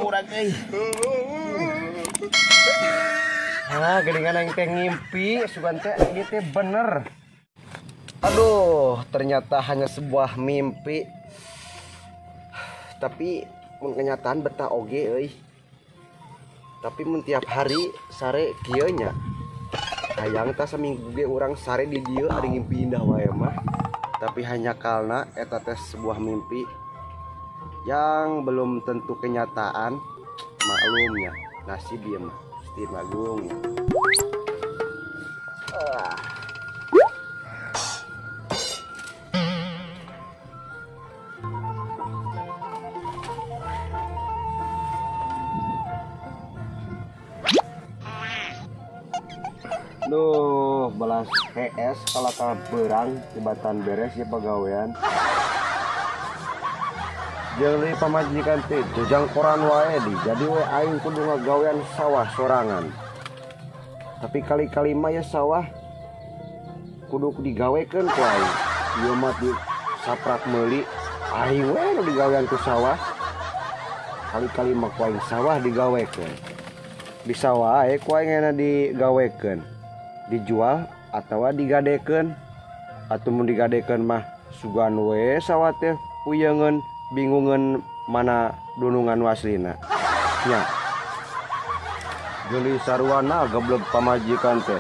urang euy. Geningan aing teh ngimpi sugan teh ieu teh bener. Aduh, ternyata hanya sebuah mimpi. Tapi mun kenyataan betah oge euy. Tapi mun tiap hari sare kieu nya. Hayang tah saminggu ge urang sare di dieu ari ngimpi indah wae mah. Tapi hanya karena eta teh sebuah mimpi yang belum tentu kenyataan. Maklumnya nasib ieu mah Gusti Agung. Duh, balas PS kalau berang jembatan beres ya pegawaian. Jeung pamajikan teh jujang koran wae di. Jadi we aing kudu ngagawean sawah sorangan. Tapi kali-kali mah ya sawah kudu digawekeun ku aing. Ieu mah di saprak meuli aing we nu digawean ku sawah. Kali-kali mah ku aing sawah digawekeun. Bisa wae ku aing ena digawekeun. Dijual atau digadekeun. Atuh mun digadekeun mah sugan we sawah teh puyeungeun bingungan mana dunungan waslina nya. Jadi sarwana geblek pamajikan teh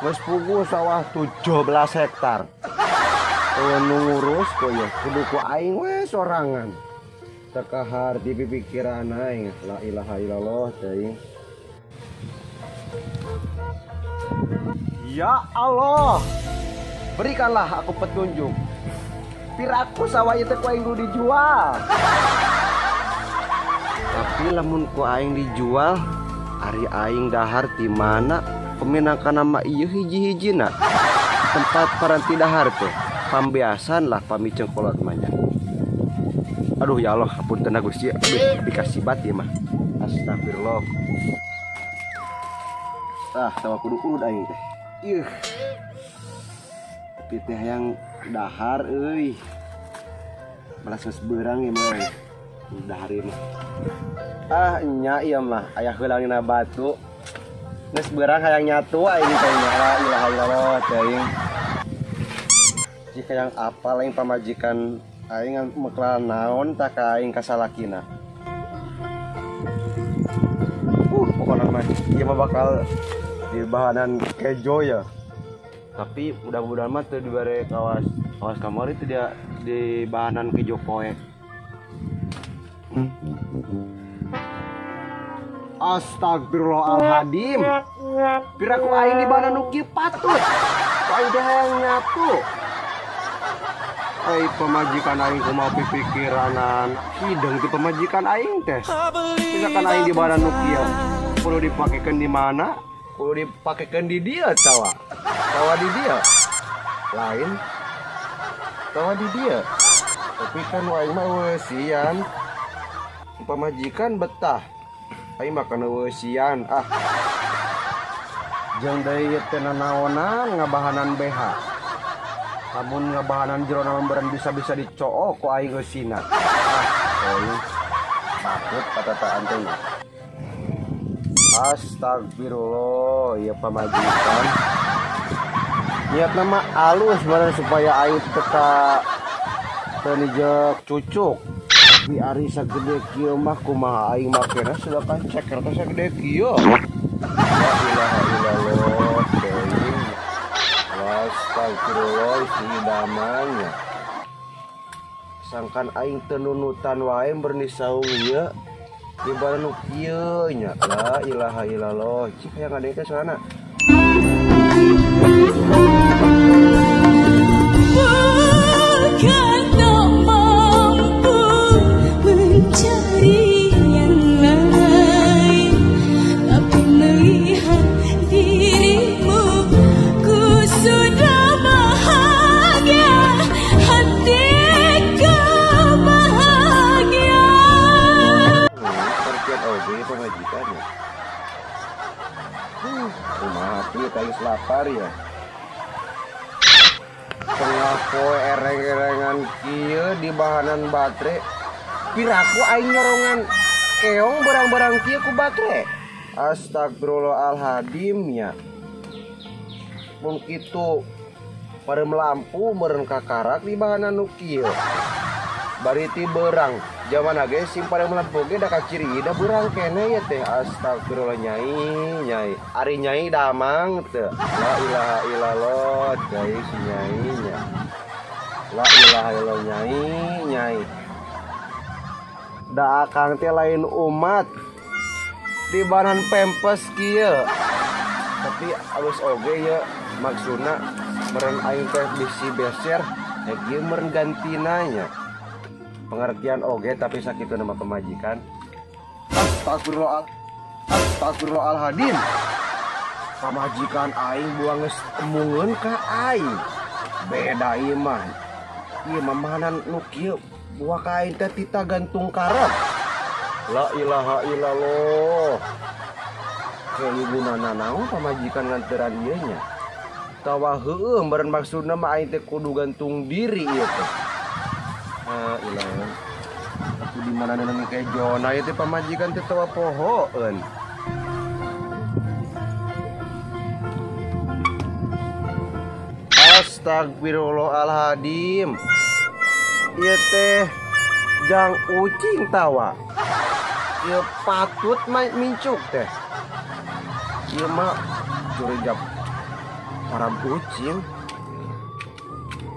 geus puguh sawah 17 hektar. Teu ngurus kok ya kudu ku aing we sorangan. Takahar di pikiran aing la ilaha illallah teh. Ya Allah, berikanlah aku petunjuk. Piraku sawah itu ku aing dijual. Tapi lamun ku aing dijual, ari aing dahar di mana peminangkan nama ieu hiji-hijina. Tempat paranti dahar teh pambeasan lah pamiceng kolot mah. Aduh ya Allah, hapunten Gusti. Dikasih bat ieu mah. Astagfirullah. Tawa kudu aing teh. Tapi teh yang dahar euy. Balas geus beurang ieu mah. Dahar ieu mah. Nya ieu mah aya heulangna batu. Geus beurang hayang nyatu aing teh nya la ilaha illallah teh. Jika yang apal aing pamajikan aing meklan naon tak ka aing kasalakina. Pokona mah ieu mah bakal di bahanan kejo ya. Tapi mudah-mudahan mah teu dibere kawas kamari teh dia di bahanan kejo poe. Astagfirullahaladzim. Piraku aing di bahanan nu kieu patut. Aing teh hayang nyatu. Ai pamajikan aing kumaha pipikiranan hideung ti pamajikan aing teh. Misalkan aing di bahanan nu kieu perlu dipakekeun di mana? Kudu dipakekeun di dia sawah di dia lain sawah di dia. Tapi kan aing mah weusian pamajikan betah aing mah kana weusian jeung deui teh nanaonan ngabahanan BH. Lamun ngabahanan jero lembaran bisa dicook ku aing eusina. Takut patataan teh. Astagfirullah, ya pamajikan. Niat nama alus barang supaya aing teka tenijek cucuk. Tapi ari sagede kieu mah kumaha aing makena sedangkan ceker teh sagede kieu. La ilaha illallah. Astagfirullah sidamanya. Sangkan aing teu nunutan wae berni saung ieu. Di badan nu kieu nya la ilaha illallah. Cik hayang ngadeng teh soalna. Bukan tak mampu mencari yang lain, tapi melihat dirimu ku sudah bahagia, hatiku bahagia. Terkiat oge pamajikannya. Kumaha hati tangis lapar ya. Tengah poe ereng-erengan kieu di bahanan baterai. Piraku aing nyorongan keong barang-barang kieu ku bakre. Astagfirullahaladzim ya. Mun kitu parem lampu meureun kakarak di bahan anu kieu. Bari ti beurang zaman ge sim parem lampu ge da kaciri da beurang kene ya teh. Astagfirullah nyai. Ari nyai damang teu. La ilaha illallah nyai si nyai nya. La ilaha illallah nyai. Da akang teh lain umat. Di bahan pempes kieu. Tapi alus oge ya maksudna meureun aing teh bisi beser kieu meureun gantinanya. Pengertian oge tapi sakitu nama pemajikan. Astagfirullahaladzim. Pamajikan aing buang geus emungeun ka aing. Beda ieu mah. Ieu mamahanan nu kieu buah ka aing teh tita gantung karep. La ilaha illallah. Kayak ibunana naon pamajikan nganteran ieu nya. Tawa heueuh meureun maksudna mah aing teh kudu gantung diri ieu teh. Ilang aku di mana nang kayak Jona itu pamajikan teh tawa pohoeun. Astagfirullahaladzim. Ieu teh jang ucing tawa. Ieu patut mincuk teh. Ieu mah curigap para ucing.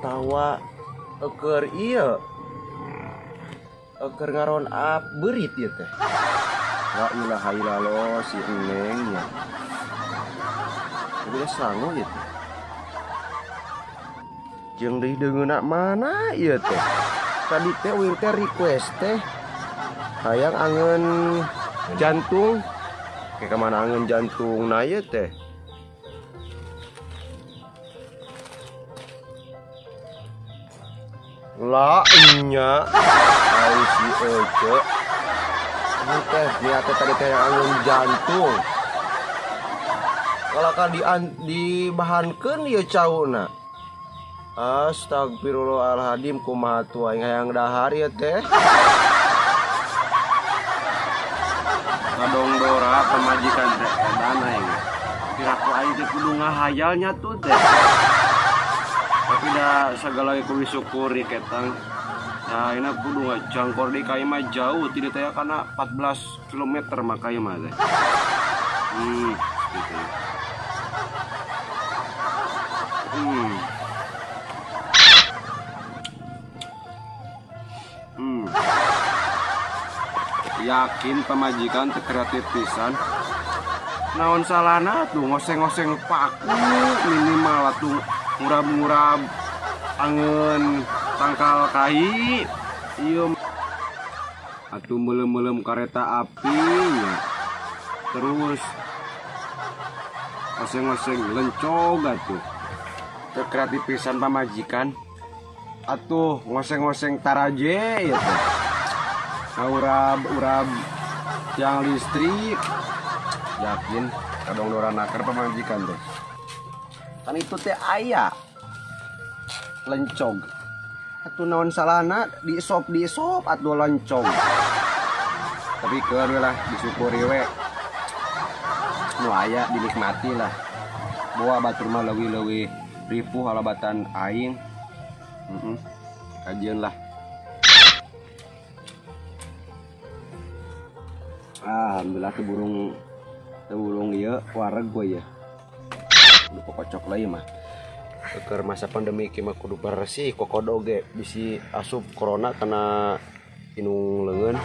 Tawa eker ieu. Eker ngaron berit ieu teh. La ilaha illallah si Neng nya. Udah sangu ieu teh. Jeung deui deungeuna mana ieu teh. Tadi teh uing teh request teh hayang angeun jantung. Kayak kemana angeun jantung na ieu teh. La nya ai si Ece. Ini teh niatnya tadi teh angeun jantung. Kalau kan dibahankeun ieu cauna. Astagfirullahaladzim kumaha tu aing hayang dahar ieu teh. Kadongdora pamajikan teh edan aing. Kira ku aing teh kudu ngahayalnya tuh teh. Tapi dah segala ku disyukuri ketang. Nah, ini kudu ngajangkor di kai mah jauh tidak teh karena 14 km mah kai mah teh. Gitu. Yakin pamajikan teh kreatif pisan. Naon salahna tuh ngoseng-ngoseng paku minimal atuh ngurab-ngurab angeun tangkal kai. Ieu atuh meulem-meulem kareta apinya. Terus ngoseng-ngoseng lencog atuh. Teu kreatif pisan pamajikan. Atuh ngoseng-ngoseng taraje ya teh. Urab yang listrik. Yakin kadongdora nakar pamajikan teh. Kan itu teh aya lencog. Atuh naon salahna diisop atuh lencog. Tapi keur lah disyukuri we. Nu aya dinikmati lah. Bawa batur mah leuwih-leuwih ripuh halabatan aing. Kajian lah. Alhamdulillah teburung ieu wareg gue ya. Kudu kokocok lah mah. Keur masa pandemi kieu mah kudu bersih kokodo ge bisi asup corona kena inung leungeun.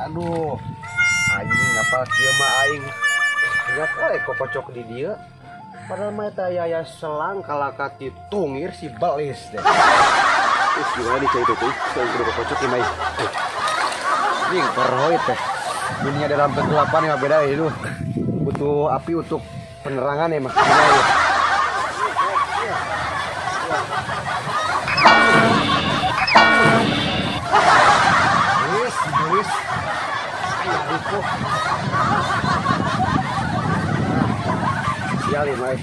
Aduh, anjing ngapal kieu mah aing. Ingat kokocok di dieu. Padahal mah eta aya selang kalakati tungir si belis deh. Gimana dicai itu tuh? Saya kudu kokocok ieu mah. Jeung perhoy teh. Dunia dalam kegelapan ya beda ya itu. Butuh api untuk penerangan ya maksudnya ya. Wis. Ayah itu. Sial ya, Mai.